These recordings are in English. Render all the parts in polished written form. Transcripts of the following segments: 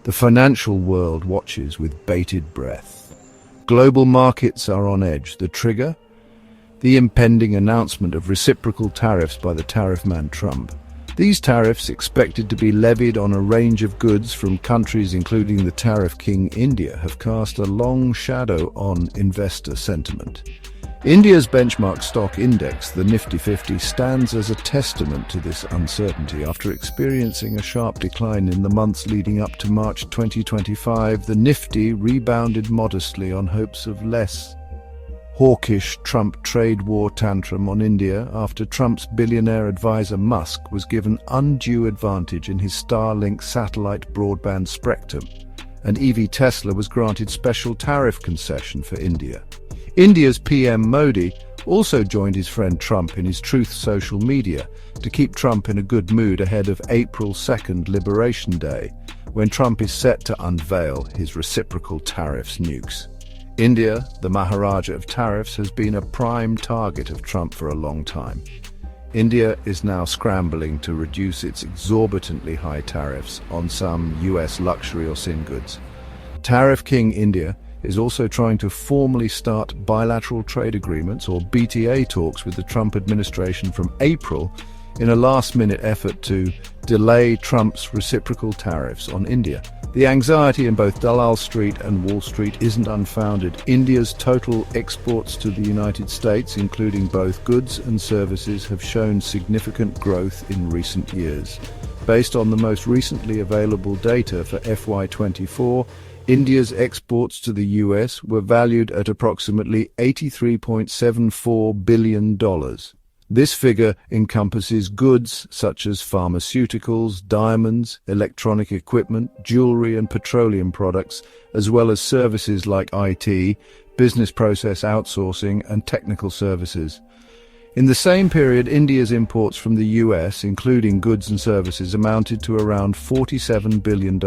The financial world watches with bated breath. Global markets are on edge. The trigger? The impending announcement of reciprocal tariffs by the tariff man Trump. These tariffs, expected to be levied on a range of goods from countries including the Tariff King India, have cast a long shadow on investor sentiment. India's benchmark stock index, the Nifty 50, stands as a testament to this uncertainty. After experiencing a sharp decline in the months leading up to March 2025, the Nifty rebounded modestly on hopes of less hawkish Trump trade war tantrum on India after Trump's billionaire advisor Musk was given undue advantage in his Starlink satellite broadband spectrum, and EV Tesla was granted special tariff concession for India. India's PM Modi also joined his friend Trump in his Truth social media to keep Trump in a good mood ahead of April 2nd, Liberation Day, when Trump is set to unveil his reciprocal tariffs nukes. India, the Maharaja of tariffs, has been a prime target of Trump for a long time. India is now scrambling to reduce its exorbitantly high tariffs on some US luxury or sin goods. Tariff King India is also trying to formally start bilateral trade agreements or BTA talks with the Trump administration from April in a last-minute effort to delay Trump's reciprocal tariffs on India. The anxiety in both Dalal Street and Wall Street isn't unfounded. India's total exports to the United States, including both goods and services, have shown significant growth in recent years. Based on the most recently available data for FY24, India's exports to the US were valued at approximately $83.74 billion. This figure encompasses goods such as pharmaceuticals, diamonds, electronic equipment, jewelry and petroleum products, as well as services like IT, business process outsourcing and technical services. In the same period, India's imports from the US, including goods and services, amounted to around $47 billion.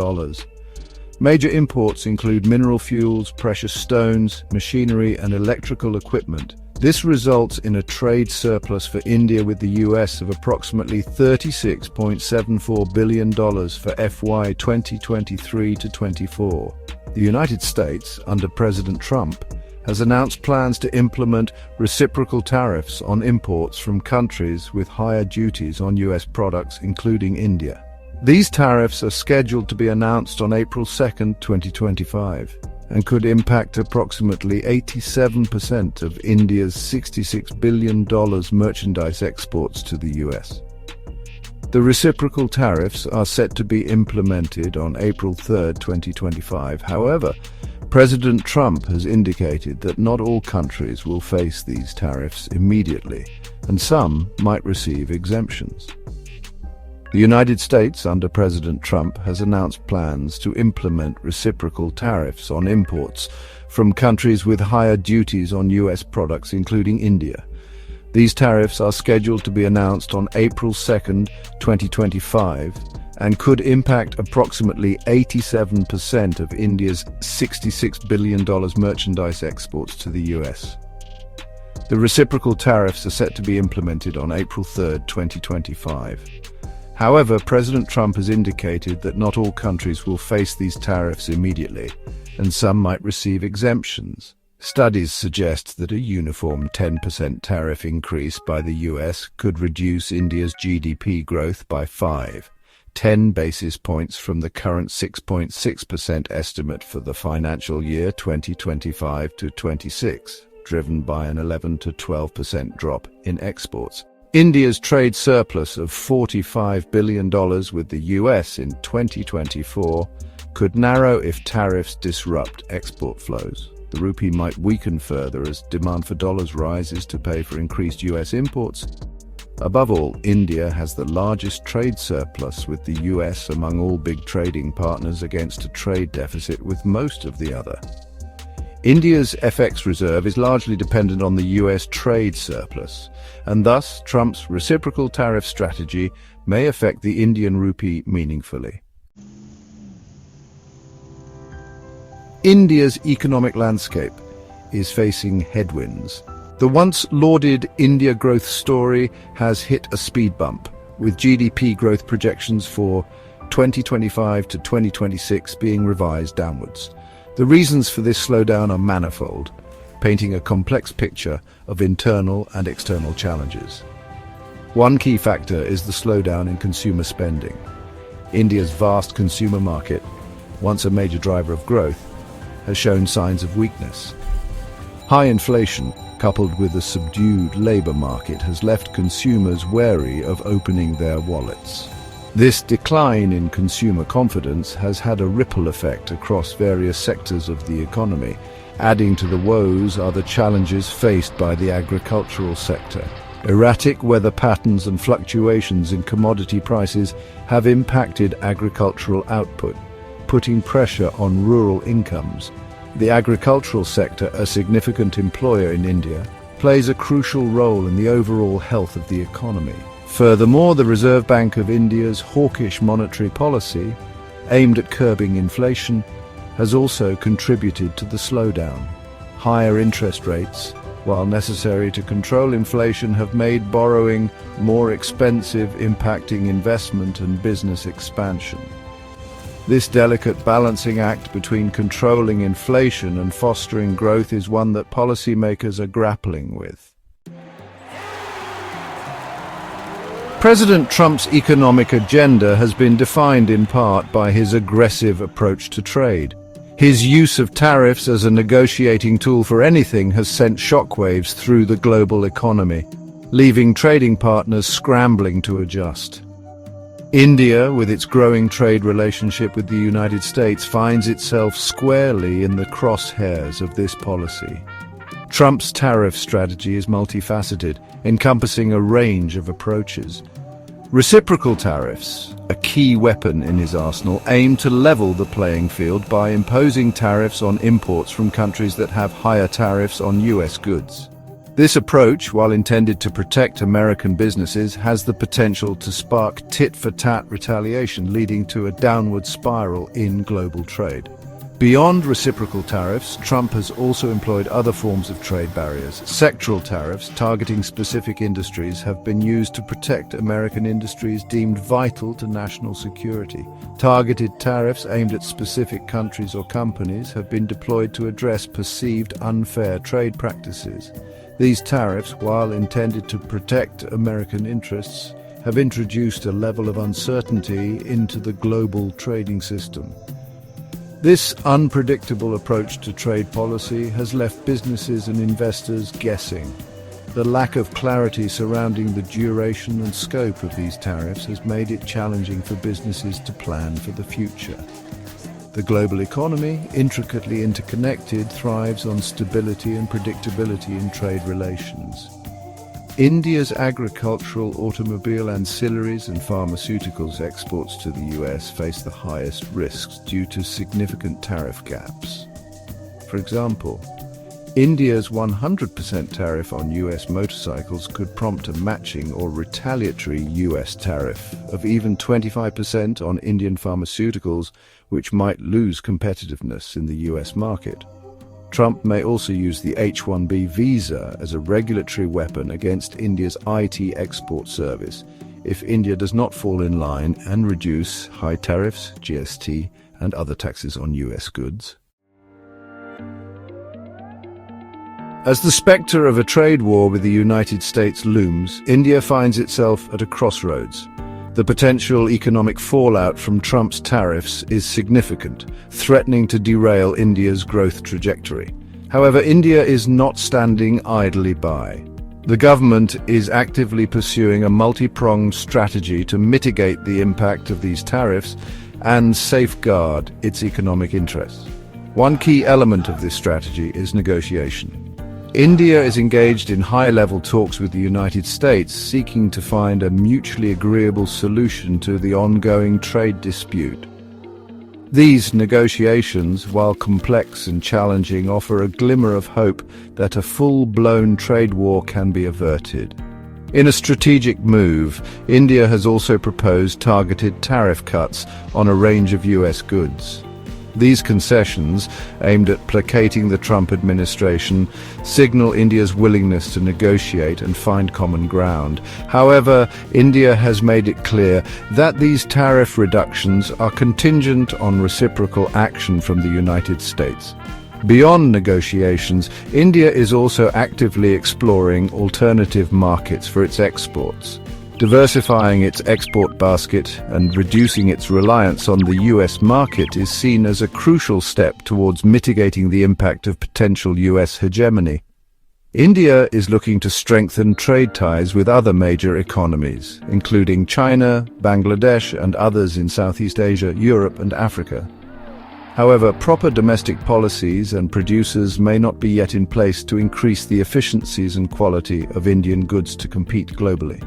Major imports include mineral fuels, precious stones, machinery and electrical equipment. This results in a trade surplus for India with the US of approximately $36.74 billion for FY 2023-24. The United States, under President Trump, has announced plans to implement reciprocal tariffs on imports from countries with higher duties on US products, including India. These tariffs are scheduled to be announced on April 2, 2025, and could impact approximately 87% of India's $66 billion merchandise exports to the US. The reciprocal tariffs are set to be implemented on April 3, 2025. However, President Trump has indicated that not all countries will face these tariffs immediately, and some might receive exemptions. The United States, under President Trump, has announced plans to implement reciprocal tariffs on imports from countries with higher duties on US products, including India. These tariffs are scheduled to be announced on April 2, 2025, and could impact approximately 87% of India's $66 billion merchandise exports to the US. The reciprocal tariffs are set to be implemented on April 3, 2025. However, President Trump has indicated that not all countries will face these tariffs immediately, and some might receive exemptions. Studies suggest that a uniform 10% tariff increase by the US could reduce India's GDP growth by 10 basis points from the current 6.6% estimate for the financial year 2025-26, driven by an 11 to 12% drop in exports. India's trade surplus of $45 billion with the US in 2024 could narrow if tariffs disrupt export flows. The rupee might weaken further as demand for dollars rises to pay for increased US imports. Above all, India has the largest trade surplus with the US among all big trading partners against a trade deficit with most of the other. India's FX reserve is largely dependent on the US trade surplus, and thus Trump's reciprocal tariff strategy may affect the Indian rupee meaningfully. India's economic landscape is facing headwinds. The once lauded India growth story has hit a speed bump, with GDP growth projections for 2025 to 2026 being revised downwards. The reasons for this slowdown are manifold, painting a complex picture of internal and external challenges. One key factor is the slowdown in consumer spending. India's vast consumer market, once a major driver of growth, has shown signs of weakness. High inflation, coupled with a subdued labor market, has left consumers wary of opening their wallets. This decline in consumer confidence has had a ripple effect across various sectors of the economy. Adding to the woes are the challenges faced by the agricultural sector. Erratic weather patterns and fluctuations in commodity prices have impacted agricultural output, putting pressure on rural incomes. The agricultural sector, a significant employer in India, plays a crucial role in the overall health of the economy. Furthermore, the Reserve Bank of India's hawkish monetary policy, aimed at curbing inflation, has also contributed to the slowdown. Higher interest rates, while necessary to control inflation, have made borrowing more expensive, impacting investment and business expansion. This delicate balancing act between controlling inflation and fostering growth is one that policymakers are grappling with. President Trump's economic agenda has been defined in part by his aggressive approach to trade. His use of tariffs as a negotiating tool for anything has sent shockwaves through the global economy, leaving trading partners scrambling to adjust. India, with its growing trade relationship with the United States, finds itself squarely in the crosshairs of this policy. Trump's tariff strategy is multifaceted, encompassing a range of approaches. Reciprocal tariffs, a key weapon in his arsenal, aim to level the playing field by imposing tariffs on imports from countries that have higher tariffs on US goods. This approach, while intended to protect American businesses, has the potential to spark tit-for-tat retaliation, leading to a downward spiral in global trade. Beyond reciprocal tariffs, Trump has also employed other forms of trade barriers. Sectoral tariffs targeting specific industries have been used to protect American industries deemed vital to national security. Targeted tariffs aimed at specific countries or companies have been deployed to address perceived unfair trade practices. These tariffs, while intended to protect American interests, have introduced a level of uncertainty into the global trading system. This unpredictable approach to trade policy has left businesses and investors guessing. The lack of clarity surrounding the duration and scope of these tariffs has made it challenging for businesses to plan for the future. The global economy, intricately interconnected, thrives on stability and predictability in trade relations. India's agricultural, automobile, ancillaries and pharmaceuticals exports to the US face the highest risks due to significant tariff gaps. For example, India's 100% tariff on US motorcycles could prompt a matching or retaliatory US tariff of even 25% on Indian pharmaceuticals, which might lose competitiveness in the US market. Trump may also use the H-1B visa as a regulatory weapon against India's IT export service if India does not fall in line and reduce high tariffs, GST, and other taxes on US goods. As the spectre of a trade war with the United States looms, India finds itself at a crossroads. The potential economic fallout from Trump's tariffs is significant, threatening to derail India's growth trajectory. However, India is not standing idly by. The government is actively pursuing a multi-pronged strategy to mitigate the impact of these tariffs and safeguard its economic interests. One key element of this strategy is negotiation. India is engaged in high-level talks with the United States, seeking to find a mutually agreeable solution to the ongoing trade dispute. These negotiations, while complex and challenging, offer a glimmer of hope that a full-blown trade war can be averted. In a strategic move, India has also proposed targeted tariff cuts on a range of US goods. These concessions, aimed at placating the Trump administration, signal India's willingness to negotiate and find common ground. However, India has made it clear that these tariff reductions are contingent on reciprocal action from the United States. Beyond negotiations, India is also actively exploring alternative markets for its exports. Diversifying its export basket and reducing its reliance on the US market is seen as a crucial step towards mitigating the impact of potential US hegemony. India is looking to strengthen trade ties with other major economies, including China, Bangladesh, and others in Southeast Asia, Europe, and Africa. However, proper domestic policies and producers may not be yet in place to increase the efficiencies and quality of Indian goods to compete globally.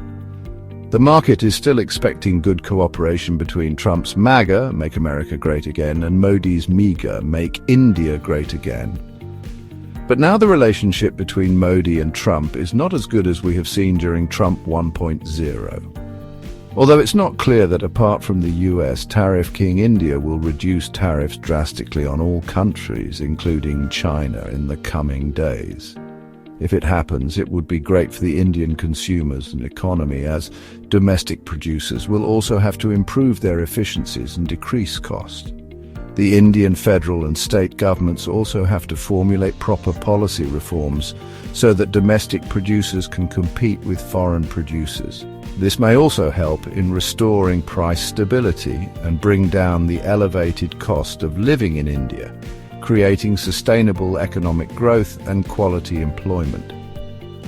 The market is still expecting good cooperation between Trump's MAGA, Make America Great Again, and Modi's MIGA, Make India Great Again. But now the relationship between Modi and Trump is not as good as we have seen during Trump 1.0. Although it's not clear that apart from the US, Tariff King India will reduce tariffs drastically on all countries, including China, in the coming days. If it happens, it would be great for the Indian consumers and economy, as domestic producers will also have to improve their efficiencies and decrease cost. The Indian federal and state governments also have to formulate proper policy reforms so that domestic producers can compete with foreign producers. This may also help in restoring price stability and bring down the elevated cost of living in India, creating sustainable economic growth and quality employment.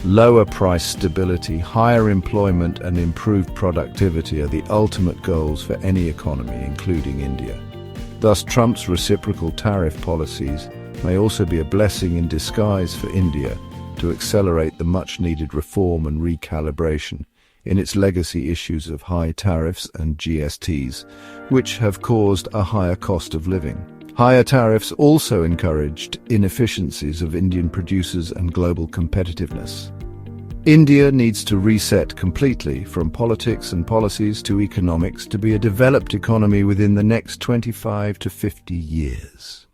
Lower price stability, higher employment, and improved productivity are the ultimate goals for any economy, including India. Thus, Trump's reciprocal tariff policies may also be a blessing in disguise for India to accelerate the much-needed reform and recalibration in its legacy issues of high tariffs and GSTs, which have caused a higher cost of living. Higher tariffs also encouraged inefficiencies of Indian producers and global competitiveness. India needs to reset completely from politics and policies to economics to be a developed economy within the next 25 to 50 years.